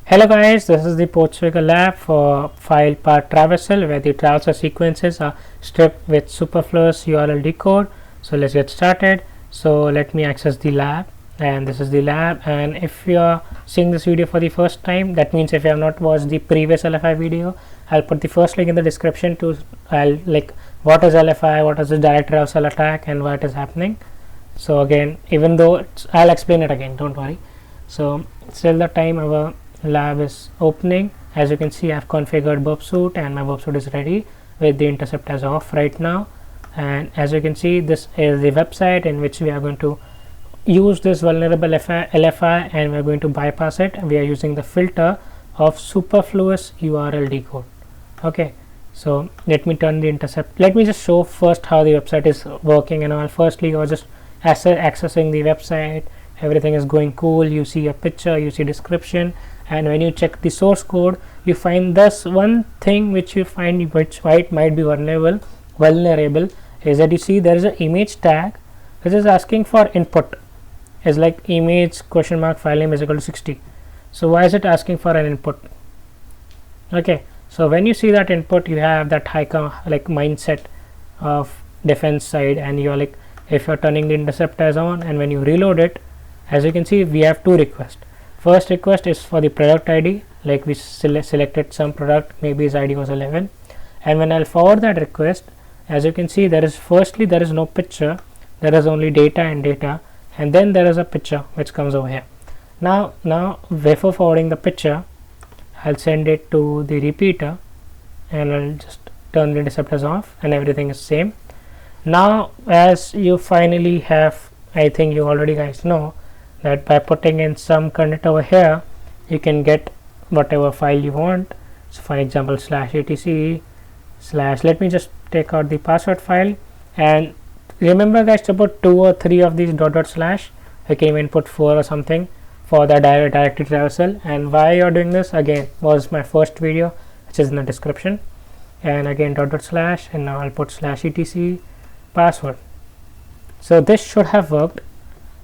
Hello guys, this is the Portugal lab for file part traversal where the traversal sequences are stripped with superfluous URL decode. So let's get started. So let me access the lab, and this is the lab. And if you are seeing this video for the first time, that means if you have not watched the previous LFI video, I'll put the first link in the description to like what is LFI, what is the direct traversal attack, and why it is happening. So again, even though I'll explain it again, don't worry. So till the time our lab is opening, as you can see, I've configured burp suite and my burp suite is ready with the intercept as off right now. And as you can see, this is the website in which we are going to use this vulnerable LFI and we are going to bypass it. We are using the filter of superfluous URL decode. Okay, so let me turn the intercept. Let me just show first how the website is working and all. Firstly, you're just accessing the website, everything is going cool, you see a picture, you see description, and when you check the source code, you find this one thing which you find which might be vulnerable is that you see there is an image tag which is asking for input, is like image question mark file name is equal to 60. So why is it asking for an input? Okay, so when you see that input, you have that high like mindset of defense side, and you're like, if you're turning the intercept as on, and when you reload it, as you can see, we have two requests. First request is for the product ID, like we selected some product, maybe his ID was 11, and when I'll forward that request, as you can see, there is no picture, there is only data and data, and then there is a picture which comes over here. Now before forwarding the picture, I'll send it to the repeater and I'll just turn the interceptors off and everything is same. Now as you finally have, I think you already guys know that by putting in some content over here, you can get whatever file you want. So for example, /etc/ let me just take out the password file, and remember guys to put 2 or 3 of these // you can even put 4 or something for the directory traversal. And why you're doing this again was my first video which is in the description, and again // and now I'll put /etc password. So this should have worked,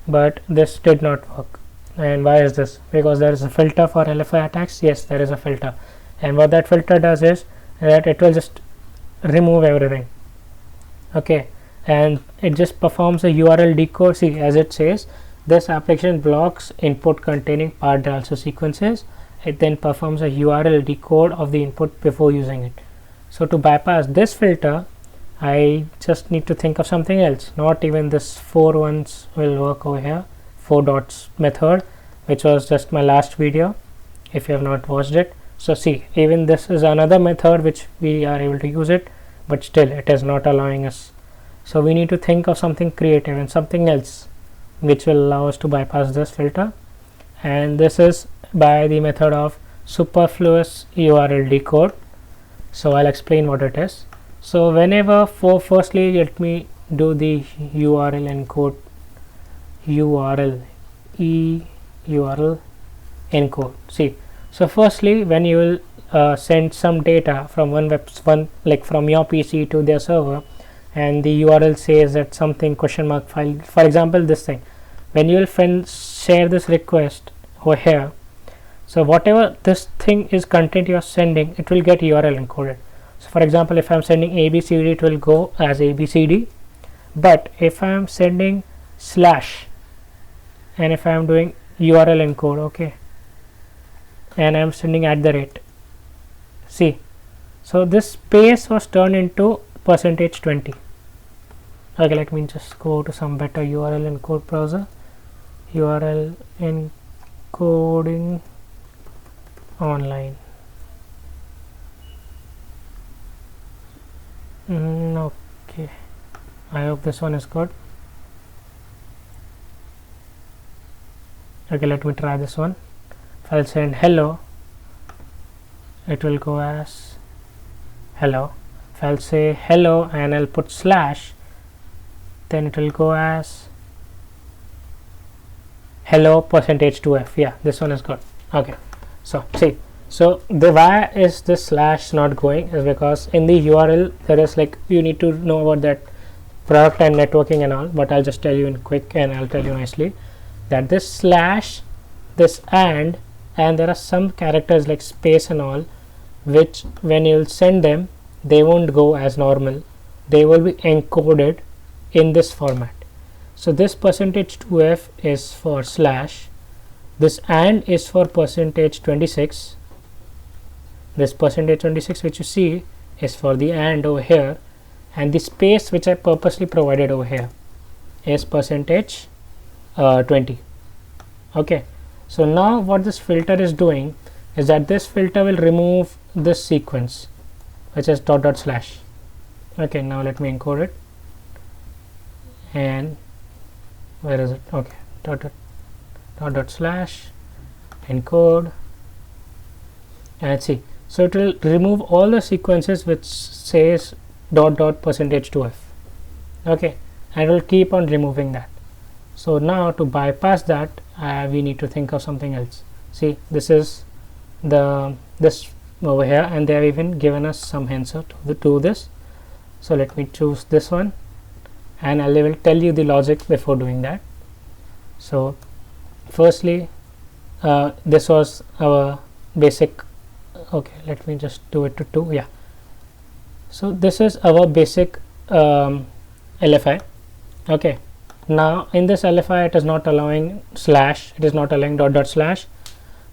but this did not work. And why is this? Because there is a filter for LFI attacks. Yes, there is a filter, and what that filter does is that it will just remove everything. Okay, and it just performs a URL decode. See, as it says, this application blocks input containing part traversal sequences. It then performs a URL decode of the input before using it. So to bypass this filter, I just need to think of something else. Not even this 4 ones will work over here, 4 dots method, which was just my last video if you have not watched it. So see, even this is another method which we are able to use it, but still it is not allowing us. So we need to think of something creative and something else which will allow us to bypass this filter, and this is by the method of superfluous URL decode. So I'll explain what it is. So whenever firstly let me do the URL encode, URL encode. See, so firstly when you will send some data from like from your PC to their server, and the URL says that something question mark file, for example this thing, when you will share this request over here, so whatever this thing is content you are sending, it will get URL encoded. So for example, if I am sending ABCD, it will go as ABCD, but if I am sending / and if I am doing URL encode, okay, and I am sending @, see, so this space was turned into %20. Okay, let me just go to some better URL encode browser. URL encoding online. Okay, I hope this one is good. Okay, let me try this one. If I'll send hello, it will go as hello. If I'll say hello and I'll put /, then it will go as hello %2f. Yeah, this one is good. Okay, so see, so the why is this / not going is because in the URL there is like, you need to know about that product and networking and all, but I'll just tell you in quick and I'll tell you nicely that this / this and and there are some characters like space and all, which when you'll send them, they won't go as normal, they will be encoded in this format. So this %2f is for slash, this and is for %26, this %26 which you see is for the and over here, and the space which I purposely provided over here is %20. Okay, so now what this filter is doing is that this filter will remove this sequence which is dot dot slash. Okay, now let me encode it, and where is it? Okay, dot dot slash encode, and see, so it will remove all the sequences which says dot dot %2f. okay, and it will keep on removing that. So now to bypass that, we need to think of something else. See, this is this over here, and they have even given us some answer to this. So let me choose this one, and I will tell you the logic before doing that. So firstly, this was our basic, okay, let me just do it to 2. Yeah, so this is our basic LFI. okay, now in this LFI it is not allowing slash, it is not allowing dot dot slash.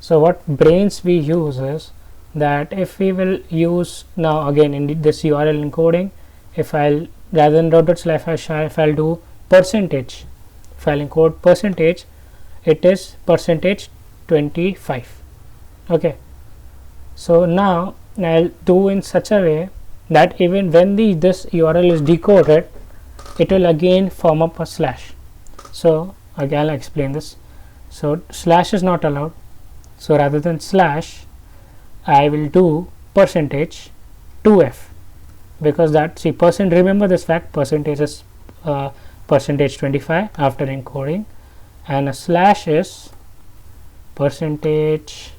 So what brains we use is that if we will use, now again in this URL encoding, if I'll rather than dot dot slash, if I'll do percentage, if I'll encode percentage, it is %25. okay, so now I'll do in such a way that even when this URL is decoded, it will again form up a slash. So again I'll explain this. So slash is not allowed, so rather than slash I will do %2f, because that, see, remember this fact, percentage is %25 after encoding, and a slash is percentage,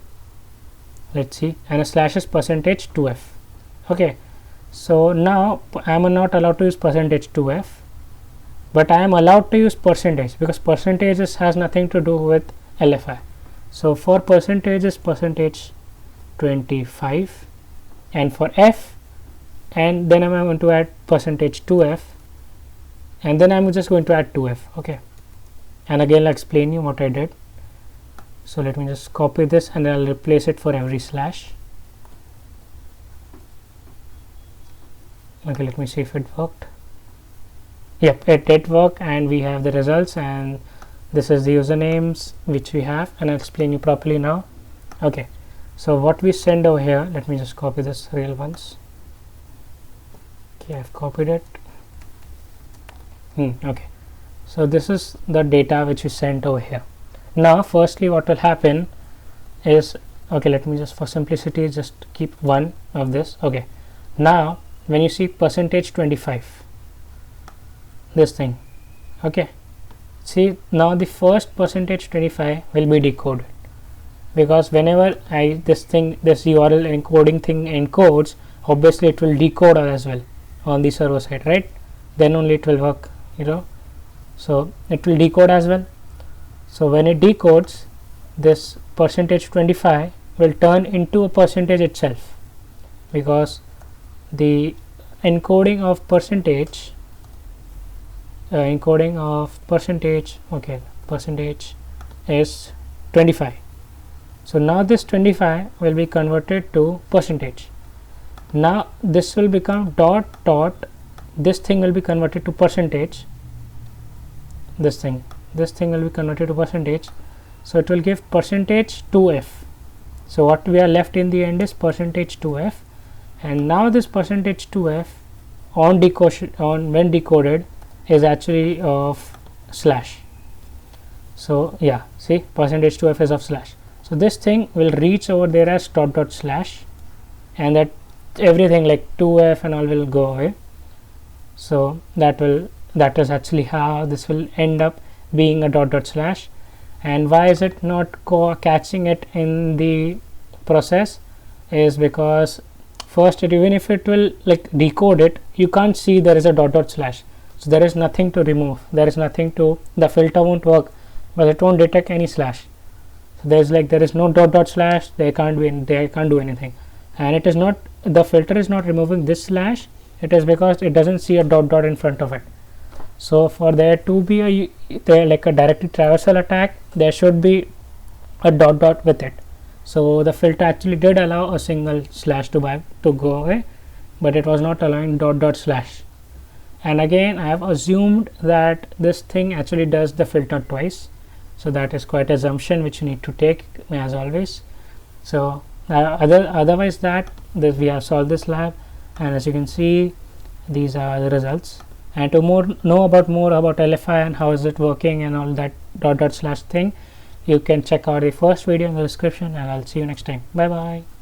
let's see, and a slash is %2f. okay, so now I am not allowed to use %2f, but I am allowed to use percentage, because percentages has nothing to do with LFI. So for percentage is %25, and for f, and then I am going to add %2f, and then I am just going to add 2f. okay, and again I'll explain you what I did. So let me just copy this, and I'll replace it for every slash. Okay, let me see if it worked. Yep, it did work, and we have the results, and this is the usernames which we have, and I'll explain you properly now. okay, so what we send over here, let me just copy this real ones. Okay, I've copied it. Okay, so this is the data which we sent over here. Now firstly what will happen is, okay, let me just for simplicity just keep one of this. okay, now when you see %25, this thing, okay, see, now the first %25 will be decoded, because whenever this URL encoding thing encodes, obviously it will decode as well on the server side, right? Then only it will work, so it will decode as well. So when it decodes, this %25 will turn into a percentage itself, because the encoding of percentage okay, percentage is 25. So now this 25 will be converted to percentage. Now this will become dot dot, this thing will be converted to percentage, this thing will be converted to percentage, so it will give %2f. so what we are left in the end is %2f, and now this %2f when decoded is actually of slash. So yeah, see, %2f is of slash. So this thing will reach over there as dot dot slash, and that everything like 2f and all will go away. So that is actually how this will end up being a dot dot slash. And why is it not catching it in the process is because first, even if it will like decode it, you can't see there is a dot dot slash, so there is nothing to remove, there is nothing to, the filter won't work, but it won't detect any slash. So there is no dot dot slash, they can't do anything. And it is not, the filter is not removing this slash, it is because it doesn't see a dot dot in front of it. So for there to be like a directed traversal attack, there should be a dot dot with it. So the filter actually did allow a single slash to go away, but it was not allowing dot dot slash. And again, I have assumed that this thing actually does the filter twice, so that is quite assumption which you need to take as always. So otherwise that we have solved this lab, and as you can see, these are the results. And to know about LFI and how is it working and all that dot dot slash thing, you can check out the first video in the description, and I'll see you next time. Bye bye.